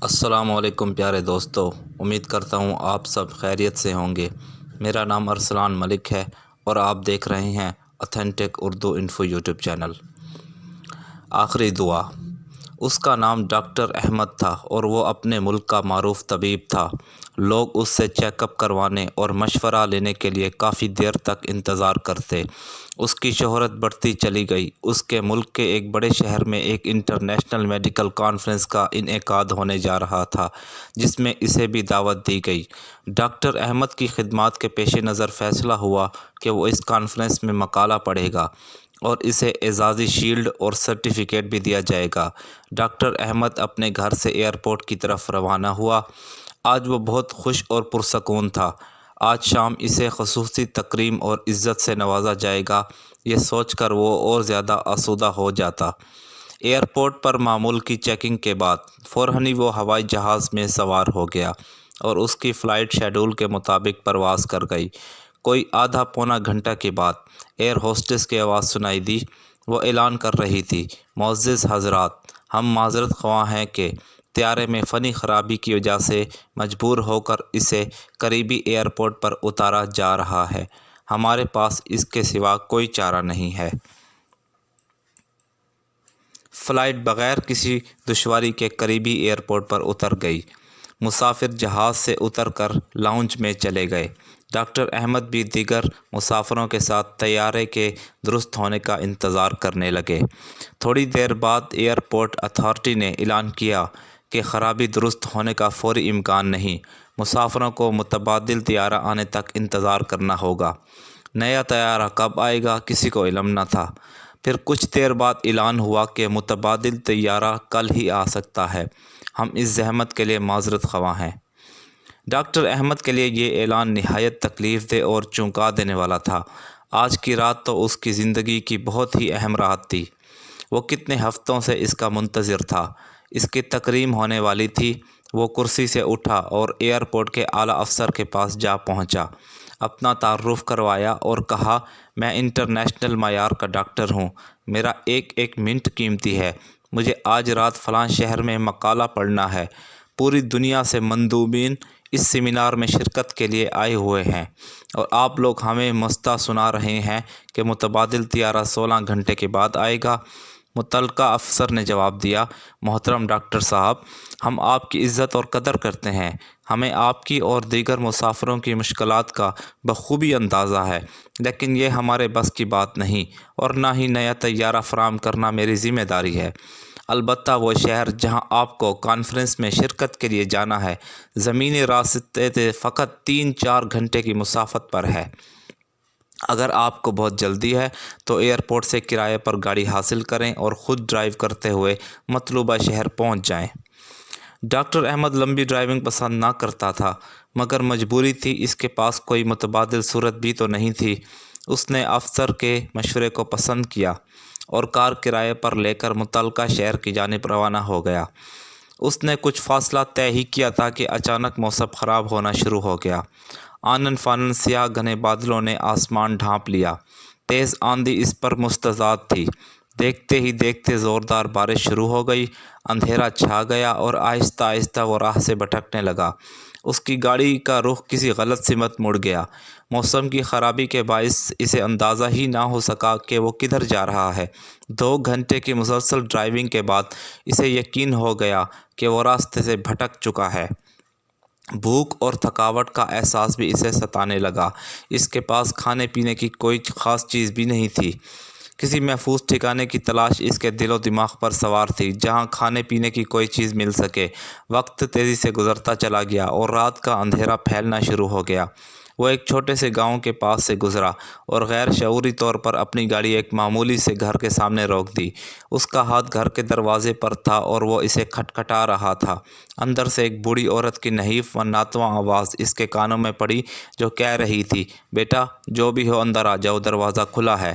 السلام علیکم پیارے دوستو، امید کرتا ہوں آپ سب خیریت سے ہوں گے۔ میرا نام ارسلان ملک ہے اور آپ دیکھ رہے ہیں authentic Urdu info YouTube channel. آخری دعا۔ اس کا نام ڈاکٹر احمد تھا اور وہ اپنے ملک کا معروف طبیب تھا۔ لوگ اس سے چیک اپ کروانے اور مشورہ لینے کے لیے کافی دیر تک انتظار کرتے۔ اس کی شہرت بڑھتی چلی گئی۔ اس کے ملک کے ایک بڑے شہر میں ایک انٹرنیشنل میڈیکل کانفرنس کا انعقاد ہونے جا رہا تھا، جس میں اسے بھی دعوت دی گئی۔ ڈاکٹر احمد کی خدمات کے پیش نظر فیصلہ ہوا کہ وہ اس کانفرنس میں مقالہ پڑھے گا اور اسے اعزازی شیلڈ اور سرٹیفکیٹ بھی دیا جائے گا۔ ڈاکٹر احمد اپنے گھر سے ایئرپورٹ کی طرف روانہ ہوا۔ آج وہ بہت خوش اور پرسکون تھا۔ آج شام اسے خصوصی تکریم اور عزت سے نوازا جائے گا، یہ سوچ کر وہ اور زیادہ آسودہ ہو جاتا۔ ایئرپورٹ پر معمول کی چیکنگ کے بعد فوراً ہی وہ ہوائی جہاز میں سوار ہو گیا اور اس کی فلائٹ شیڈول کے مطابق پرواز کر گئی۔ کوئی آدھا پونا گھنٹہ کے بعد ایئر ہوسٹس کی آواز سنائی دی۔ وہ اعلان کر رہی تھی، معزز حضرات، ہم معذرت خواہ ہیں کہ طیارے میں فنی خرابی کی وجہ سے مجبور ہو کر اسے قریبی ایئرپورٹ پر اتارا جا رہا ہے۔ ہمارے پاس اس کے سوا کوئی چارہ نہیں ہے۔ فلائٹ بغیر کسی دشواری کے قریبی ایئرپورٹ پر اتر گئی۔ مسافر جہاز سے اتر کر لاؤنج میں چلے گئے۔ ڈاکٹر احمد بھی دیگر مسافروں کے ساتھ طیارے کے درست ہونے کا انتظار کرنے لگے۔ تھوڑی دیر بعد ایئرپورٹ اتھارٹی نے اعلان کیا کہ خرابی درست ہونے کا فوری امکان نہیں، مسافروں کو متبادل طیارہ آنے تک انتظار کرنا ہوگا۔ نیا طیارہ کب آئے گا کسی کو علم نہ تھا۔ پھر کچھ دیر بعد اعلان ہوا کہ متبادل طیارہ کل ہی آ سکتا ہے۔ ہم اس زحمت کے لیے معذرت خواہ ہیں۔ ڈاکٹر احمد کے لیے یہ اعلان نہایت تکلیف دہ اور چونکا دینے والا تھا۔ آج کی رات تو اس کی زندگی کی بہت ہی اہم رات تھی۔ وہ کتنے ہفتوں سے اس کا منتظر تھا۔ اس کی تکریم ہونے والی تھی۔ وہ کرسی سے اٹھا اور ایئرپورٹ کے اعلیٰ افسر کے پاس جا پہنچا، اپنا تعارف کروایا اور کہا، میں انٹرنیشنل معیار کا ڈاکٹر ہوں، میرا ایک ایک منٹ قیمتی ہے، مجھے آج رات فلاں شہر میں مقالہ پڑھنا ہے۔ پوری دنیا سے مندوبین اس سیمینار میں شرکت کے لیے آئے ہوئے ہیں اور آپ لوگ ہمیں مستہ سنا رہے ہیں کہ متبادل طیارہ 16 گھنٹے کے بعد آئے گا۔ متعلقہ افسر نے جواب دیا، محترم ڈاکٹر صاحب، ہم آپ کی عزت اور قدر کرتے ہیں۔ ہمیں آپ کی اور دیگر مسافروں کی مشکلات کا بخوبی اندازہ ہے، لیکن یہ ہمارے بس کی بات نہیں اور نہ ہی نیا طیارہ فراہم کرنا میری ذمہ داری ہے۔ البتہ وہ شہر جہاں آپ کو کانفرنس میں شرکت کے لیے جانا ہے، زمینی راستے سے فقط 3-4 گھنٹے کی مسافت پر ہے۔ اگر آپ کو بہت جلدی ہے تو ایئرپورٹ سے کرائے پر گاڑی حاصل کریں اور خود ڈرائیو کرتے ہوئے مطلوبہ شہر پہنچ جائیں۔ ڈاکٹر احمد لمبی ڈرائیونگ پسند نہ کرتا تھا، مگر مجبوری تھی، اس کے پاس کوئی متبادل صورت بھی تو نہیں تھی۔ اس نے افسر کے مشورے کو پسند کیا اور کار کرائے پر لے کر متعلقہ شہر کی جانب روانہ ہو گیا۔ اس نے کچھ فاصلہ طے ہی کیا تھا کہ اچانک موسم خراب ہونا شروع ہو گیا۔ آنن فانن سیاہ گھنے بادلوں نے آسمان ڈھانپ لیا۔ تیز آندھی اس پر مستعد تھی۔ دیکھتے ہی دیکھتے زوردار بارش شروع ہو گئی۔ اندھیرا چھا گیا اور آہستہ آہستہ وہ راہ سے بھٹکنے لگا۔ اس کی گاڑی کا رخ کسی غلط سمت مڑ گیا۔ موسم کی خرابی کے باعث اسے اندازہ ہی نہ ہو سکا کہ وہ کدھر جا رہا ہے۔ 2 گھنٹے کی مسلسل ڈرائیونگ کے بعد اسے یقین ہو گیا کہ وہ راستے سے بھٹک چکا ہے۔ بھوک اور تھکاوٹ کا احساس بھی اسے ستانے لگا۔ اس کے پاس کھانے پینے کی کوئی خاص چیز بھی نہیں تھی۔ کسی محفوظ ٹھکانے کی تلاش اس کے دل و دماغ پر سوار تھی، جہاں کھانے پینے کی کوئی چیز مل سکے۔ وقت تیزی سے گزرتا چلا گیا اور رات کا اندھیرا پھیلنا شروع ہو گیا۔ وہ ایک چھوٹے سے گاؤں کے پاس سے گزرا اور غیر شعوری طور پر اپنی گاڑی ایک معمولی سے گھر کے سامنے روک دی۔ اس کا ہاتھ گھر کے دروازے پر تھا اور وہ اسے کھٹکھٹا رہا تھا۔ اندر سے ایک بوڑھی عورت کی نحیف و ناتواں آواز اس کے کانوں میں پڑی، جو کہہ رہی تھی، بیٹا جو بھی ہو اندر آ جاؤ، دروازہ کھلا ہے۔